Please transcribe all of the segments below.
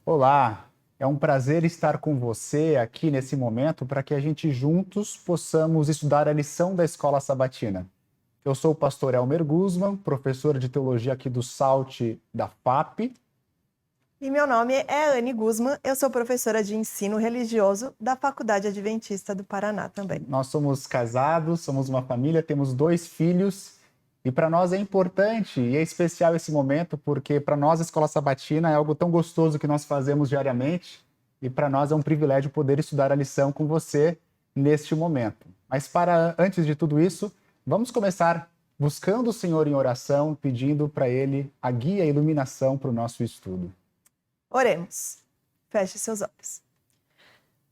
Olá, é um prazer estar com você aqui nesse momento para que a gente juntos possamos estudar a lição da Escola Sabatina. Eu sou o pastor Elmer Guzman, professor de teologia aqui do SALT da FAP. E meu nome é Anne Guzman, eu sou professora de ensino religioso da Faculdade Adventista do Paraná também. Nós somos casados, somos uma família, temos 2 filhos e para nós é importante e é especial esse momento porque para nós a Escola Sabatina é algo tão gostoso que nós fazemos diariamente e para nós é um privilégio poder estudar a lição com você neste momento. Mas antes de tudo isso, vamos começar buscando o Senhor em oração, pedindo para Ele a guia e a iluminação para o nosso estudo. Oremos. Feche seus olhos.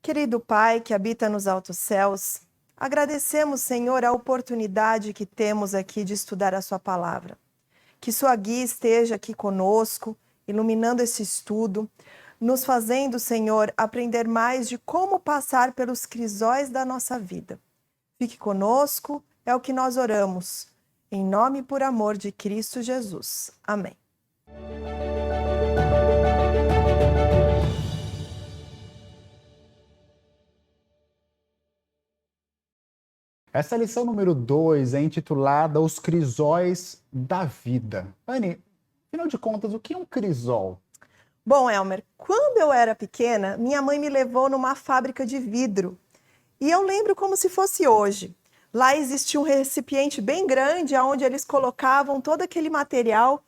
Querido Pai que habita nos altos céus, agradecemos, Senhor, a oportunidade que temos aqui de estudar a sua palavra. Que sua guia esteja aqui conosco, iluminando esse estudo, nos fazendo, Senhor, aprender mais de como passar pelos crisóis da nossa vida. Fique conosco, é o que nós oramos. Em nome e por amor de Cristo Jesus. Amém. Essa lição número 2 é intitulada Os Crisóis da Vida. Anne, afinal de contas, o que é um crisol? Bom, Elmer, quando eu era pequena, minha mãe me levou numa fábrica de vidro. E eu lembro como se fosse hoje. Lá existia um recipiente bem grande, onde eles colocavam todo aquele material,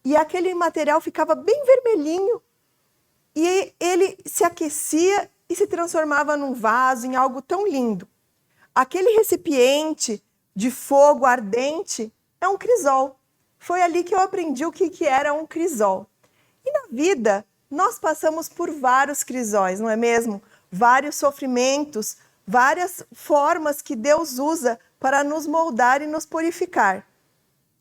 e aquele material ficava bem vermelhinho, e ele se aquecia e se transformava num vaso, em algo tão lindo. Aquele recipiente de fogo ardente é um crisol. Foi ali que eu aprendi o que era um crisol. E na vida, nós passamos por vários crisóis, não é mesmo? Vários sofrimentos, várias formas que Deus usa para nos moldar e nos purificar.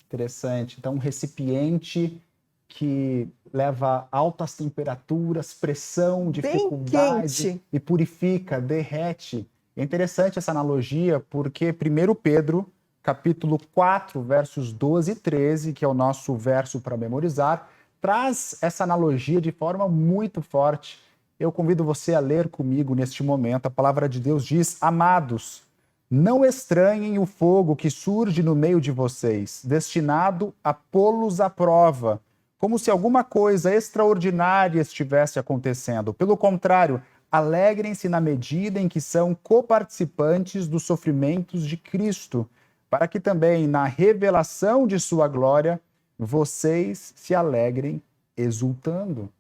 Interessante. Então, um recipiente que leva altas temperaturas, pressão, dificuldade e purifica, derrete. É interessante essa analogia porque 1 Pedro, capítulo 4, versos 12 e 13, que é o nosso verso para memorizar, traz essa analogia de forma muito forte. Eu convido você a ler comigo neste momento. A palavra de Deus diz: Amados, não estranhem o fogo que surge no meio de vocês, destinado a pô-los à prova, como se alguma coisa extraordinária estivesse acontecendo. Pelo contrário, alegrem-se na medida em que são coparticipantes dos sofrimentos de Cristo, para que também, na revelação de sua glória, vocês se alegrem exultando.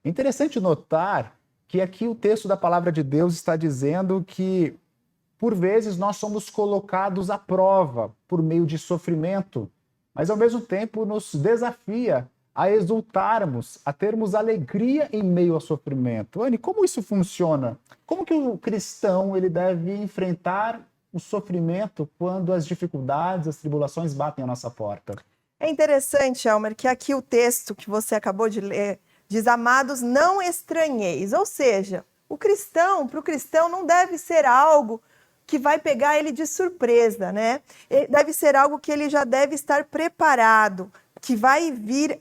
Interessante notar que aqui o texto da palavra de Deus está dizendo que, por vezes, nós somos colocados à prova por meio de sofrimento, mas ao mesmo tempo nos desafia a exultarmos, a termos alegria em meio ao sofrimento. Anne, como isso funciona? Como que o cristão ele deve enfrentar o sofrimento quando as dificuldades, as tribulações batem à nossa porta? É interessante, Elmer, que aqui o texto que você acabou de ler diz: amados, não estranheis. Ou seja, para o cristão não deve ser algo que vai pegar ele de surpresa, né? Deve ser algo que ele já deve estar preparado, que vai vir,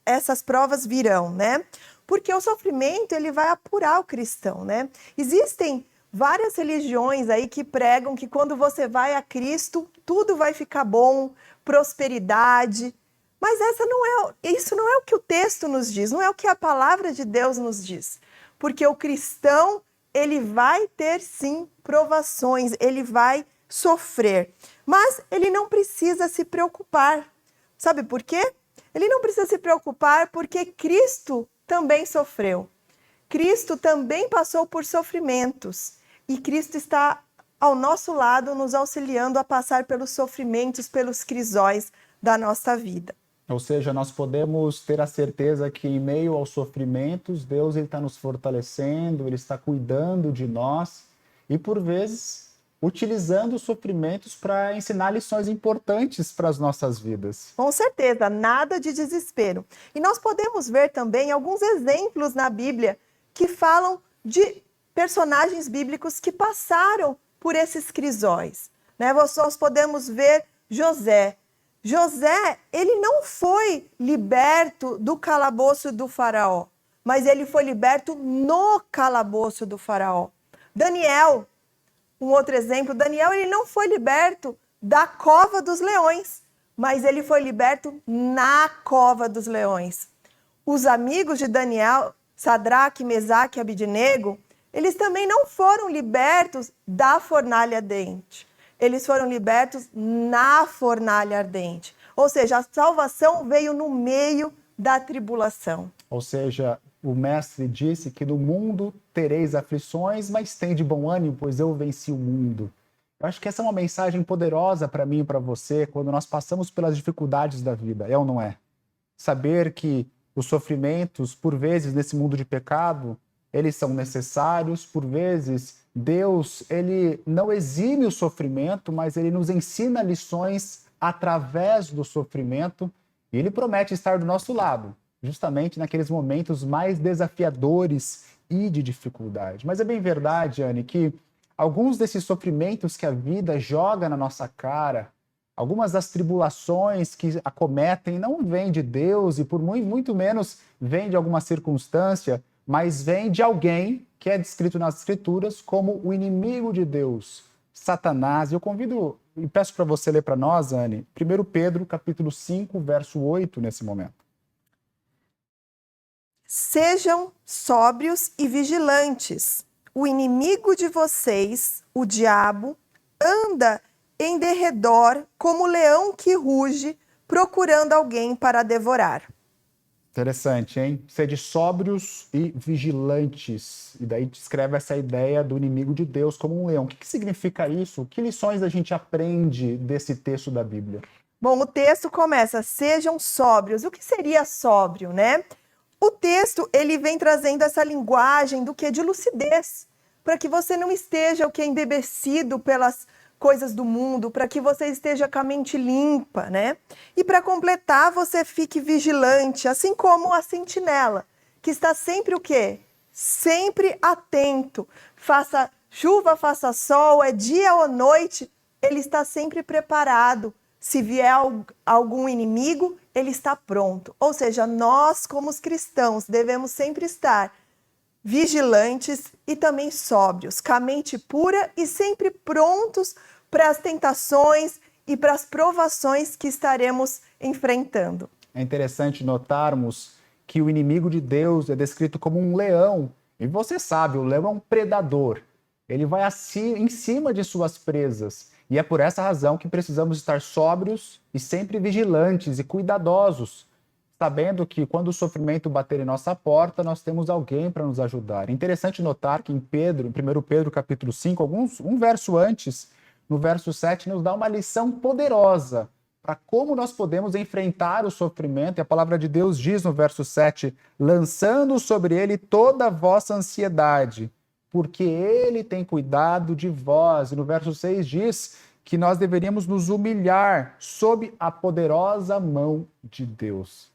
essas provas virão, né? Porque o sofrimento, ele vai apurar o cristão, né? Existem várias religiões aí que pregam que quando você vai a Cristo, tudo vai ficar bom, prosperidade. Mas isso não é o que o texto nos diz, não é o que a palavra de Deus nos diz. Porque o cristão, ele vai ter sim provações, ele vai sofrer. Mas ele não precisa se preocupar. Sabe por quê? Ele não precisa se preocupar porque Cristo também sofreu. Cristo também passou por sofrimentos. E Cristo está ao nosso lado, nos auxiliando a passar pelos sofrimentos, pelos crisóis da nossa vida. Ou seja, nós podemos ter a certeza que em meio aos sofrimentos, Deus está nos fortalecendo, Ele está cuidando de nós e, por vezes, utilizando os sofrimentos para ensinar lições importantes para as nossas vidas. Com certeza, nada de desespero. E nós podemos ver também alguns exemplos na Bíblia que falam de personagens bíblicos que passaram por esses crisóis, né? Nós podemos ver José. José, ele não foi liberto do calabouço do faraó, mas ele foi liberto no calabouço do faraó. Daniel, um outro exemplo, Daniel ele não foi liberto da cova dos leões, mas ele foi liberto na cova dos leões. Os amigos de Daniel, Sadraque, Mesaque e Abidnego, eles também não foram libertos da fornalha ardente. Eles foram libertos na fornalha ardente. Ou seja, a salvação veio no meio da tribulação. Ou seja, o mestre disse que no mundo tereis aflições, mas tem de bom ânimo, pois eu venci o mundo. Eu acho que essa é uma mensagem poderosa para mim e para você quando nós passamos pelas dificuldades da vida, é ou não é? Saber que os sofrimentos, por vezes, nesse mundo de pecado, eles são necessários, por vezes, Deus, ele não exime o sofrimento, mas ele nos ensina lições através do sofrimento, e ele promete estar do nosso lado, justamente naqueles momentos mais desafiadores e de dificuldade. Mas é bem verdade, Anne, que alguns desses sofrimentos que a vida joga na nossa cara, algumas das tribulações que acometem não vêm de Deus e por muito menos vêm de alguma circunstância, mas vêm de alguém que é descrito nas Escrituras como o inimigo de Deus, Satanás. Eu convido e peço para você ler para nós, Anne, 1 Pedro, capítulo 5, verso 8, nesse momento. Sejam sóbrios e vigilantes. O inimigo de vocês, o diabo, anda em derredor como leão que ruge, procurando alguém para devorar. Interessante, hein? Sede sóbrios e vigilantes. E daí descreve essa ideia do inimigo de Deus como um leão. O que significa isso? Que lições a gente aprende desse texto da Bíblia? Bom, o texto começa, sejam sóbrios. O que seria sóbrio, né? O texto, ele vem trazendo essa linguagem do que? De lucidez. Para que você não esteja o que? Embebecido pelas coisas do mundo, para que você esteja com a mente limpa, né? E para completar, você fique vigilante, assim como a sentinela, que está sempre o quê? Sempre atento. Faça chuva, faça sol, é dia ou noite, ele está sempre preparado. Se vier algum inimigo, ele está pronto. Ou seja, nós, como os cristãos, devemos sempre estar vigilantes e também sóbrios, com a mente pura e sempre prontos para as tentações e para as provações que estaremos enfrentando. É interessante notarmos que o inimigo de Deus é descrito como um leão. E você sabe, o leão é um predador. Ele vai em cima de suas presas. E é por essa razão que precisamos estar sóbrios e sempre vigilantes e cuidadosos, sabendo que quando o sofrimento bater em nossa porta, nós temos alguém para nos ajudar. É interessante notar que em 1 Pedro capítulo 5, um verso antes, no verso 7, nos dá uma lição poderosa para como nós podemos enfrentar o sofrimento. E a palavra de Deus diz no verso 7, lançando sobre ele toda a vossa ansiedade, porque ele tem cuidado de vós. E no verso 6 diz que nós deveríamos nos humilhar sob a poderosa mão de Deus.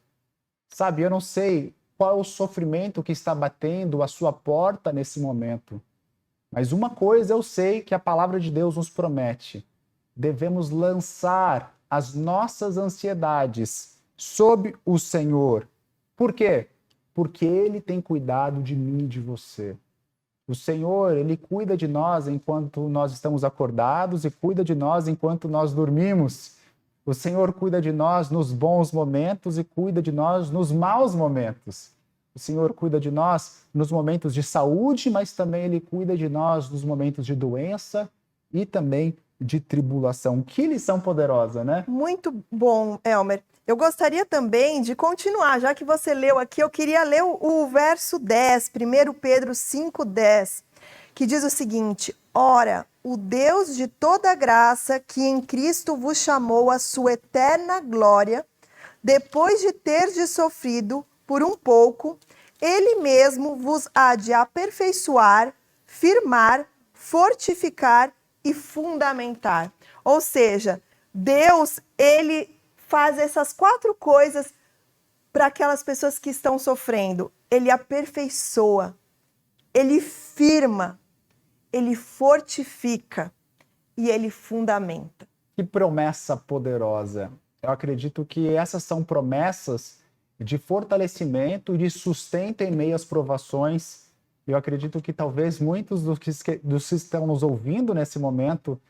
Sabe, eu não sei qual é o sofrimento que está batendo a sua porta nesse momento, mas uma coisa eu sei que a palavra de Deus nos promete: devemos lançar as nossas ansiedades sob o Senhor. Por quê? Porque Ele tem cuidado de mim e de você. O Senhor, Ele cuida de nós enquanto nós estamos acordados e cuida de nós enquanto nós dormimos. O Senhor cuida de nós nos bons momentos e cuida de nós nos maus momentos. O Senhor cuida de nós nos momentos de saúde, mas também Ele cuida de nós nos momentos de doença e também de tribulação. Que lição poderosa, né? Muito bom, Elmer. Eu gostaria também de continuar, já que você leu aqui, eu queria ler o verso 10, 1 Pedro 5,10, que diz o seguinte: ora, o Deus de toda graça, que em Cristo vos chamou à sua eterna glória, depois de terdes sofrido por um pouco, Ele mesmo vos há de aperfeiçoar, firmar, fortificar e fundamentar. Ou seja, Deus, Ele faz essas 4 coisas para aquelas pessoas que estão sofrendo. Ele aperfeiçoa, Ele firma, Ele fortifica e Ele fundamenta. Que promessa poderosa. Eu acredito que essas são promessas de fortalecimento e de sustento em meio às provações. Eu acredito que talvez muitos dos que estão nos ouvindo nesse momento,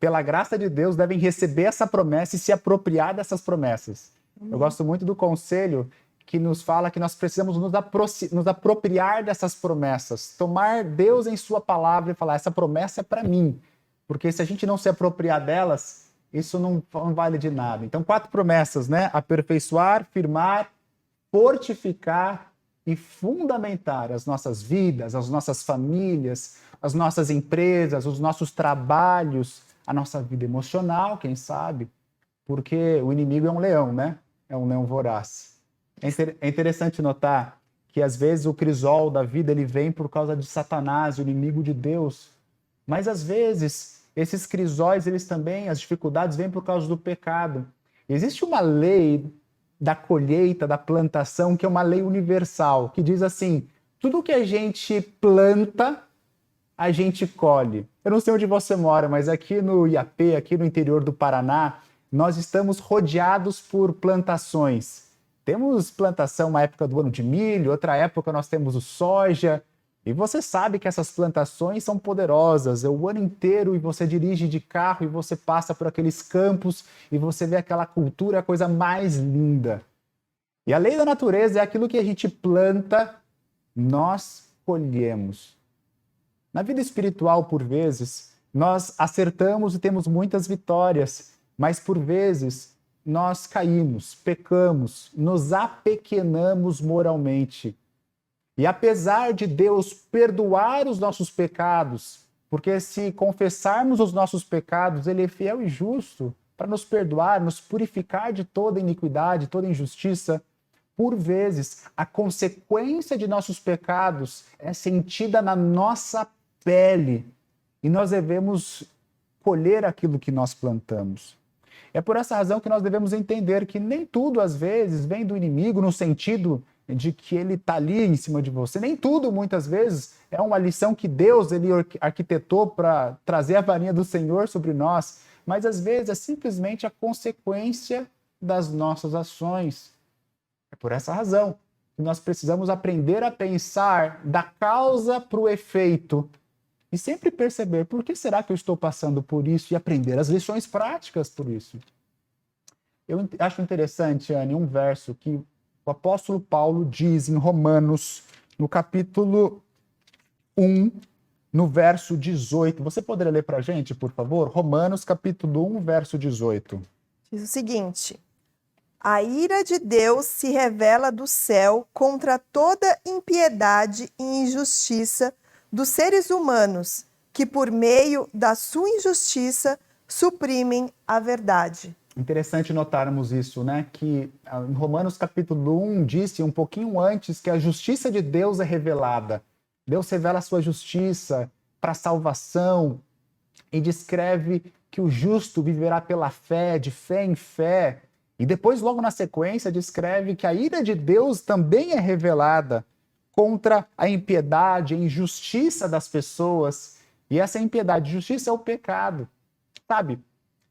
pela graça de Deus, devem receber essa promessa e se apropriar dessas promessas. Eu gosto muito do conselho que nos fala que nós precisamos nos apropriar dessas promessas, tomar Deus em sua palavra e falar, essa promessa é para mim. Porque se a gente não se apropriar delas, isso não vale de nada. Então, 4 promessas, né? Aperfeiçoar, firmar, fortificar e fundamentar as nossas vidas, as nossas famílias, as nossas empresas, os nossos trabalhos, a nossa vida emocional, quem sabe? Porque o inimigo é um leão, né? É um leão voraz. É interessante notar que, às vezes, o crisol da vida ele vem por causa de Satanás, o inimigo de Deus. Mas, às vezes, esses crisóis, eles também, as dificuldades, vêm por causa do pecado. Existe uma lei da colheita, da plantação, que é uma lei universal, que diz assim, tudo que a gente planta, a gente colhe. Eu não sei onde você mora, mas aqui no Iapê, aqui no interior do Paraná, nós estamos rodeados por plantações. Temos plantação uma época do ano de milho, outra época nós temos o soja. E você sabe que essas plantações são poderosas. É o ano inteiro e você dirige de carro e você passa por aqueles campos e você vê aquela cultura, a coisa mais linda. E a lei da natureza é aquilo que a gente planta, nós colhemos. Na vida espiritual, por vezes, nós acertamos e temos muitas vitórias, mas por vezes nós caímos, pecamos, nos apequenamos moralmente. E apesar de Deus perdoar os nossos pecados, porque se confessarmos os nossos pecados, Ele é fiel e justo para nos perdoar, nos purificar de toda iniquidade, toda injustiça, por vezes a consequência de nossos pecados é sentida na nossa pele e nós devemos colher aquilo que nós plantamos. É por essa razão que nós devemos entender que nem tudo, às vezes, vem do inimigo no sentido de que ele está ali em cima de você. Nem tudo, muitas vezes, é uma lição que Deus ele arquitetou para trazer a varinha do Senhor sobre nós, mas às vezes é simplesmente a consequência das nossas ações. É por essa razão que nós precisamos aprender a pensar da causa para o efeito e sempre perceber por que será que eu estou passando por isso e aprender as lições práticas por isso. Eu acho interessante, Anne, um verso que o apóstolo Paulo diz em Romanos, no capítulo 1, no verso 18. Você poderia ler para a gente, por favor? Romanos, capítulo 1, verso 18. Diz o seguinte: a ira de Deus se revela do céu contra toda impiedade e injustiça dos seres humanos, que por meio da sua injustiça suprimem a verdade. Interessante notarmos isso, né? Que em Romanos capítulo 1 disse um pouquinho antes que a justiça de Deus é revelada. Deus revela a sua justiça para a salvação e descreve que o justo viverá pela fé, de fé em fé. E depois, logo na sequência, descreve que a ira de Deus também é revelada contra a impiedade, a injustiça das pessoas. E essa impiedade e justiça é o pecado. Sabe?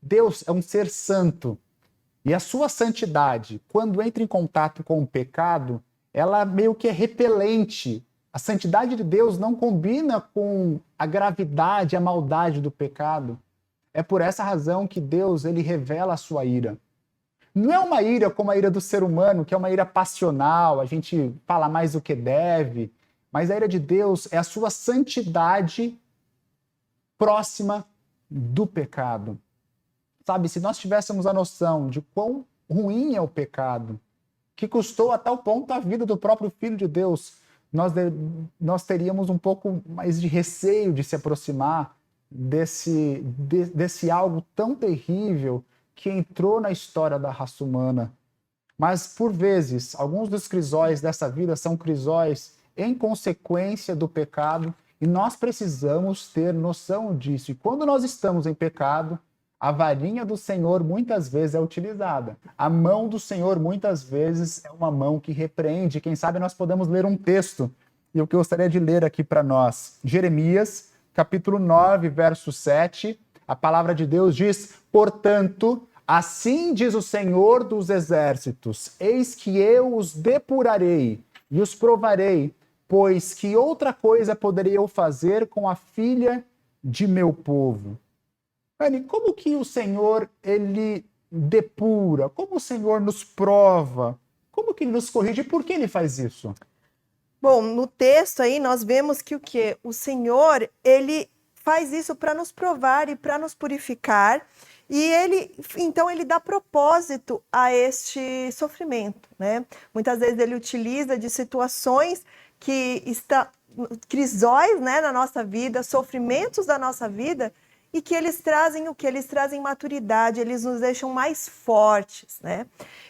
Deus é um ser santo. E a sua santidade, quando entra em contato com o pecado, ela meio que é repelente. A santidade de Deus não combina com a gravidade, a maldade do pecado. É por essa razão que Deus ele revela a sua ira. Não é uma ira como a ira do ser humano, que é uma ira passional, a gente fala mais do que deve, mas a ira de Deus é a sua santidade próxima do pecado. Sabe, se nós tivéssemos a noção de quão ruim é o pecado, que custou a tal ponto a vida do próprio Filho de Deus, nós teríamos um pouco mais de receio de se aproximar desse algo tão terrível que entrou na história da raça humana. Mas, por vezes, alguns dos crisóis dessa vida são crisóis em consequência do pecado e nós precisamos ter noção disso. E quando nós estamos em pecado, a varinha do Senhor muitas vezes é utilizada. A mão do Senhor muitas vezes é uma mão que repreende. Quem sabe nós podemos ler um texto. E o que eu gostaria de ler aqui para nós. Jeremias, capítulo 9, verso 7. A palavra de Deus diz: portanto, Assim diz o Senhor dos Exércitos, eis que eu os depurarei e os provarei, pois que outra coisa poderia eu fazer com a filha de meu povo? Anny, como que o Senhor, ele depura? Como o Senhor nos prova? Como que ele nos corrige? Por que ele faz isso? Bom, no texto aí nós vemos que o quê? O Senhor, ele faz isso para nos provar e para nos purificar, e então ele dá propósito a este sofrimento, né? Muitas vezes ele utiliza de situações que estão crisóis, né, na nossa vida, sofrimentos da nossa vida, e que eles trazem o que? Eles trazem maturidade, eles nos deixam mais fortes, né?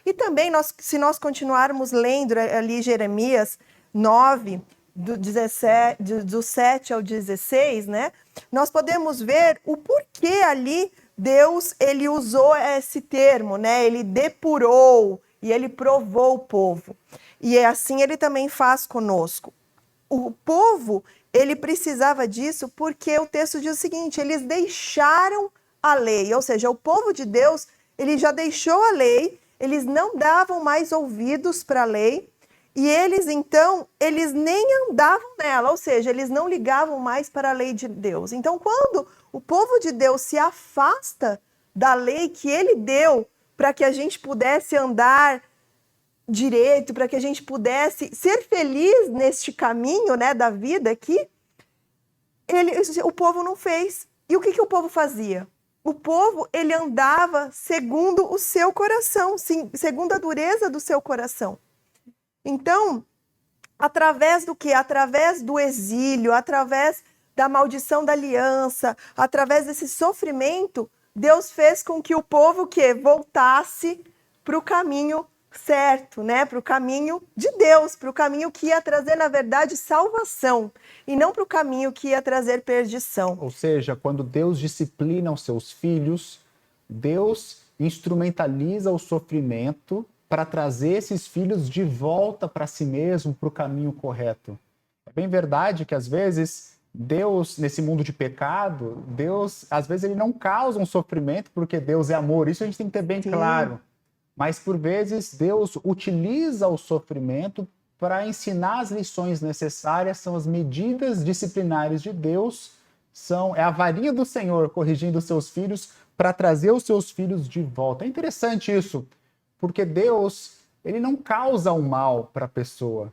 E também, se nós continuarmos lendo ali Jeremias 9, do 7 ao 16, né? Nós podemos ver o porquê ali Deus, ele usou esse termo, né? Ele depurou e ele provou o povo. E assim ele também faz conosco. O povo, ele precisava disso porque o texto diz o seguinte, eles deixaram a lei, ou seja, o povo de Deus, ele já deixou a lei, eles não davam mais ouvidos para a lei, e eles, então, eles nem andavam nela, ou seja, eles não ligavam mais para a lei de Deus. Então, quando o povo de Deus se afasta da lei que ele deu para que a gente pudesse andar direito, para que a gente pudesse ser feliz neste caminho, né, da vida aqui, o povo não fez. E o que o povo fazia? O povo, ele andava segundo o seu coração, sim, segundo a dureza do seu coração. Então, através do quê? Através do exílio, através da maldição da aliança, através desse sofrimento, Deus fez com que o povo que voltasse para o caminho certo, né? Para o caminho de Deus, para o caminho que ia trazer, na verdade, salvação, e não para o caminho que ia trazer perdição. Ou seja, quando Deus disciplina os seus filhos, Deus instrumentaliza o sofrimento para trazer esses filhos de volta para si mesmo, para o caminho correto. É bem verdade que, às vezes, Deus, nesse mundo de pecado, Deus, às vezes, ele não causa um sofrimento porque Deus é amor. Isso a gente tem que ter bem claro. Mas, por vezes, Deus utiliza o sofrimento para ensinar as lições necessárias, são as medidas disciplinares de Deus, é a varinha do Senhor corrigindo os seus filhos para trazer os seus filhos de volta. É interessante isso, porque Deus, ele não causa o mal para a pessoa.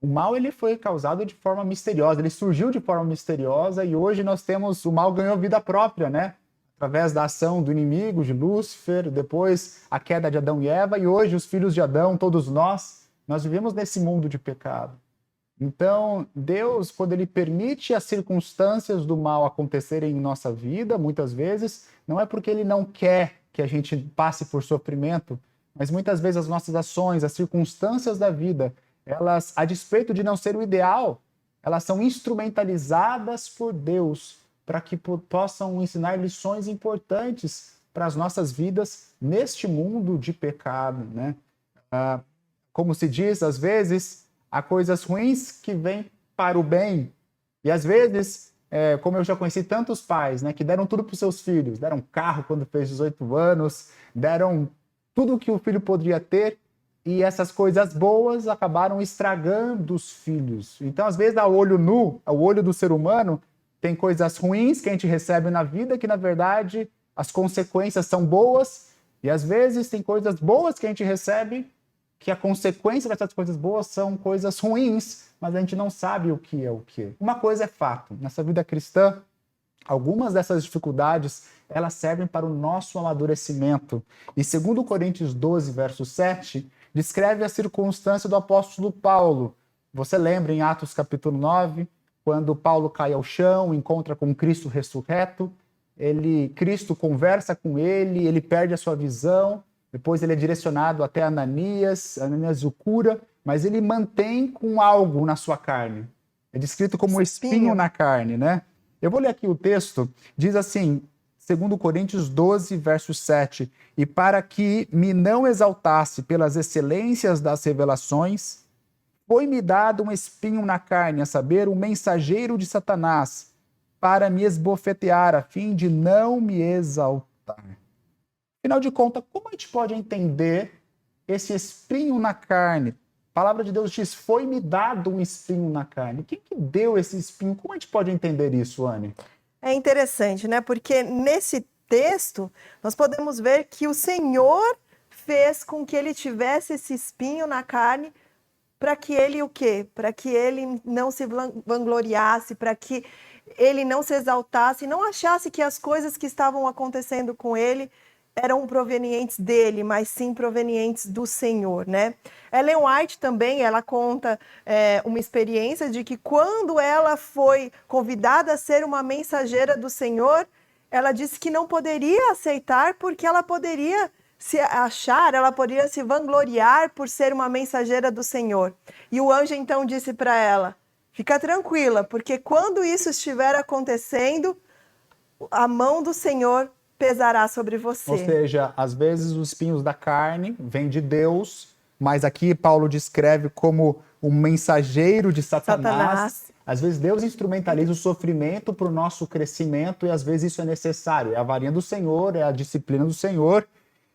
O mal, ele foi causado de forma misteriosa, ele surgiu de forma misteriosa e hoje nós temos, o mal ganhou vida própria, né? Através da ação do inimigo, de Lúcifer, depois a queda de Adão e Eva, e hoje os filhos de Adão, todos nós vivemos nesse mundo de pecado. Então, Deus, quando ele permite as circunstâncias do mal acontecerem em nossa vida, muitas vezes, não é porque ele não quer que a gente passe por sofrimento, mas muitas vezes as nossas ações, as circunstâncias da vida, elas, a despeito de não ser o ideal, elas são instrumentalizadas por Deus para que possam ensinar lições importantes para as nossas vidas neste mundo de pecado, né? Como se diz, às vezes, há coisas ruins que vêm para o bem. E às vezes, como eu já conheci tantos pais, né, que deram tudo para os seus filhos, deram carro quando fez 18 anos, deram tudo o que o filho poderia ter, e essas coisas boas acabaram estragando os filhos. Então, às vezes, ao olho nu, ao olho do ser humano, tem coisas ruins que a gente recebe na vida que, na verdade, as consequências são boas, e às vezes tem coisas boas que a gente recebe que a consequência dessas coisas boas são coisas ruins, mas a gente não sabe o que é o que. Uma coisa é fato, nessa vida cristã, algumas dessas dificuldades, elas servem para o nosso amadurecimento. E 2 Coríntios 12, verso 7, descreve a circunstância do apóstolo Paulo. Você lembra em Atos capítulo 9, quando Paulo cai ao chão, encontra com Cristo ressurreto, Cristo conversa com ele perde a sua visão, depois ele é direcionado até Ananias o cura, mas ele mantém com algo na sua carne. É descrito como um espinho na carne, né? Eu vou ler aqui o texto, diz assim, 2 Coríntios 12, verso 7, e para que me não exaltasse pelas excelências das revelações, foi-me dado um espinho na carne, a saber, um mensageiro de Satanás, para me esbofetear, a fim de não me exaltar. Afinal de contas, como a gente pode entender esse espinho na carne? A palavra de Deus diz, foi-me dado um espinho na carne. Quem que deu esse espinho? Como a gente pode entender isso, Anne? É interessante, né? Porque nesse texto, nós podemos ver que o Senhor fez com que ele tivesse esse espinho na carne para que ele o quê? Para que ele não se vangloriasse, para que ele não se exaltasse, não achasse que as coisas que estavam acontecendo com ele eram provenientes dele, mas sim provenientes do Senhor, né? Ellen White também, ela conta uma experiência de que quando ela foi convidada a ser uma mensageira do Senhor, ela disse que não poderia aceitar porque ela poderia se achar, ela poderia se vangloriar por ser uma mensageira do Senhor. E o anjo então disse para ela, fica tranquila, porque quando isso estiver acontecendo, a mão do Senhor pesará sobre você. Ou seja, às vezes os espinhos da carne vêm de Deus, mas aqui Paulo descreve como um mensageiro de Satanás. Às vezes Deus instrumentaliza o sofrimento para o nosso crescimento e às vezes isso é necessário. É a varinha do Senhor, é a disciplina do Senhor.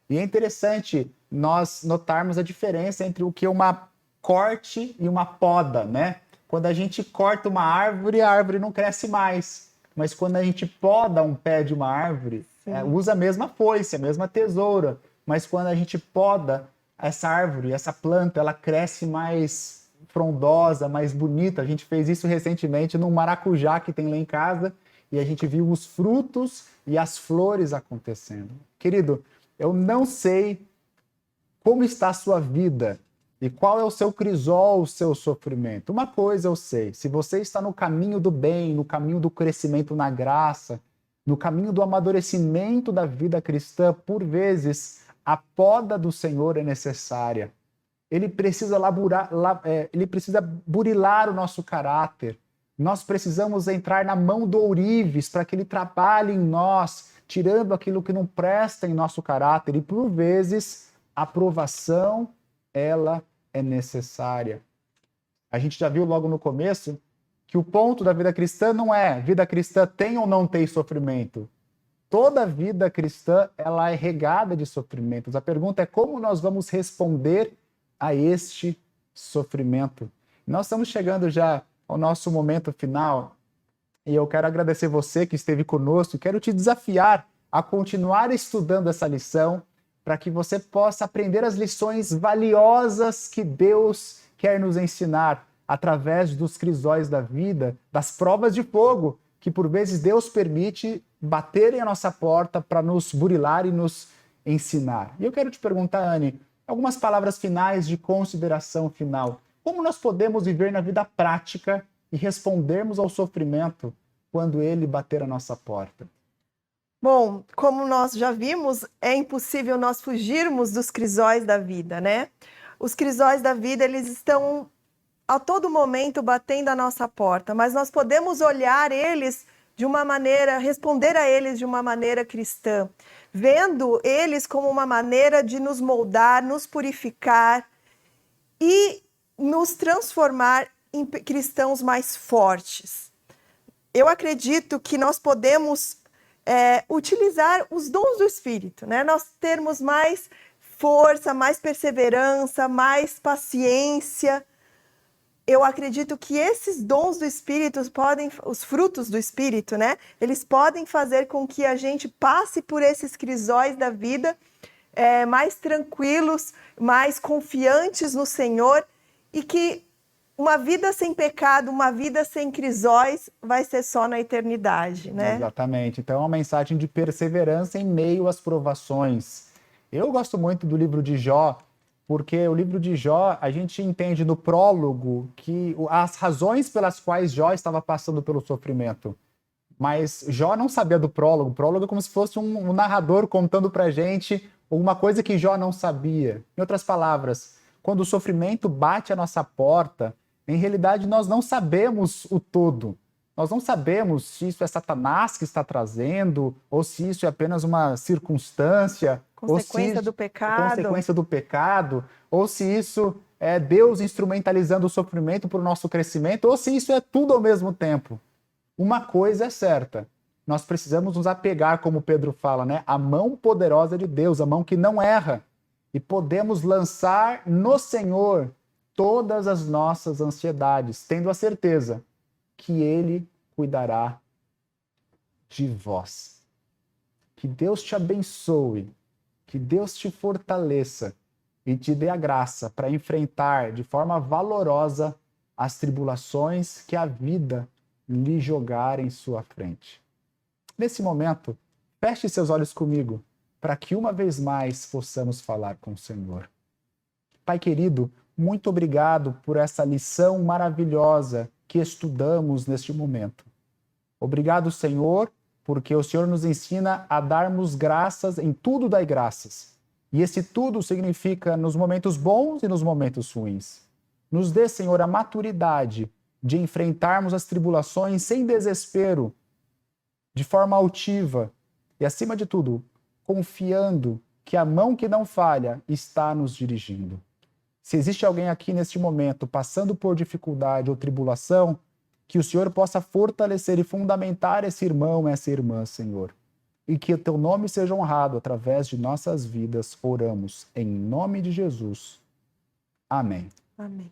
E é interessante nós notarmos a diferença entre o que é uma corte e uma poda, né? Quando a gente corta uma árvore, a árvore não cresce mais. Mas quando a gente poda um pé de uma árvore, usa a mesma foice, a mesma tesoura. Mas quando a gente poda essa árvore, essa planta, ela cresce mais frondosa, mais bonita. A gente fez isso recentemente num maracujá que tem lá em casa e a gente viu os frutos e as flores acontecendo. Querido, eu não sei como está a sua vida e qual é o seu crisol, o seu sofrimento. Uma coisa eu sei, se você está no caminho do bem, no caminho do crescimento na graça, no caminho do amadurecimento da vida cristã, por vezes a poda do Senhor é necessária. Ele precisa burilar o nosso caráter. Nós precisamos entrar na mão do ourives para que ele trabalhe em nós, tirando aquilo que não presta em nosso caráter. E por vezes a aprovação, ela é necessária. A gente já viu logo no começo que o ponto da vida cristã não é vida cristã tem ou não tem sofrimento. Toda vida cristã ela é regada de sofrimentos. A pergunta é como nós vamos responder a este sofrimento. Nós estamos chegando já ao nosso momento final e eu quero agradecer você que esteve conosco. Quero te desafiar a continuar estudando essa lição para que você possa aprender as lições valiosas que Deus quer nos ensinar através dos crisóis da vida, das provas de fogo, que por vezes Deus permite baterem a nossa porta para nos burilar e nos ensinar. E eu quero te perguntar, Anne, algumas palavras finais de consideração final. Como nós podemos viver na vida prática e respondermos ao sofrimento quando ele bater a nossa porta? Bom, como nós já vimos, é impossível nós fugirmos dos crisóis da vida, né? Os crisóis da vida, eles estão a todo momento batendo a nossa porta, mas nós podemos olhar eles de uma maneira, responder a eles de uma maneira cristã, vendo eles como uma maneira de nos moldar, nos purificar e nos transformar em cristãos mais fortes. Eu acredito que nós podemos utilizar os dons do Espírito, né? Nós termos mais força, mais perseverança, mais paciência. Eu acredito que esses dons do Espírito podem, os frutos do Espírito, né? Eles podem fazer com que a gente passe por esses crisóis da vida mais tranquilos, mais confiantes no Senhor e que uma vida sem pecado, uma vida sem crisóis vai ser só na eternidade, né? Exatamente. Então é uma mensagem de perseverança em meio às provações. Eu gosto muito do livro de Jó, porque o livro de Jó, a gente entende no prólogo que as razões pelas quais Jó estava passando pelo sofrimento. Mas Jó não sabia do prólogo. O prólogo é como se fosse um narrador contando pra gente alguma coisa que Jó não sabia. Em outras palavras, quando o sofrimento bate à nossa porta, em realidade nós não sabemos o todo. Nós não sabemos se isso é Satanás que está trazendo, ou se isso é apenas uma circunstância, consequência do pecado, ou se isso é Deus instrumentalizando o sofrimento para o nosso crescimento, ou se isso é tudo ao mesmo tempo. Uma coisa é certa, nós precisamos nos apegar, como Pedro fala, né? A mão poderosa de Deus, a mão que não erra. E podemos lançar no Senhor todas as nossas ansiedades, tendo a certeza que Ele cuidará de vós. Que Deus te abençoe, que Deus te fortaleça e te dê a graça para enfrentar de forma valorosa as tribulações que a vida lhe jogar em sua frente. Nesse momento, feche seus olhos comigo, para que uma vez mais possamos falar com o Senhor. Pai querido, muito obrigado por essa lição maravilhosa que estudamos neste momento. Obrigado, Senhor, porque o Senhor nos ensina a darmos graças, em tudo dai graças. E esse tudo significa nos momentos bons e nos momentos ruins. Nos dê, Senhor, a maturidade de enfrentarmos as tribulações sem desespero, de forma altiva e, acima de tudo, confiando que a mão que não falha está nos dirigindo. Se existe alguém aqui neste momento passando por dificuldade ou tribulação, que o Senhor possa fortalecer e fundamentar esse irmão, essa irmã, Senhor. E que o teu nome seja honrado através de nossas vidas. Oramos em nome de Jesus. Amém. Amém.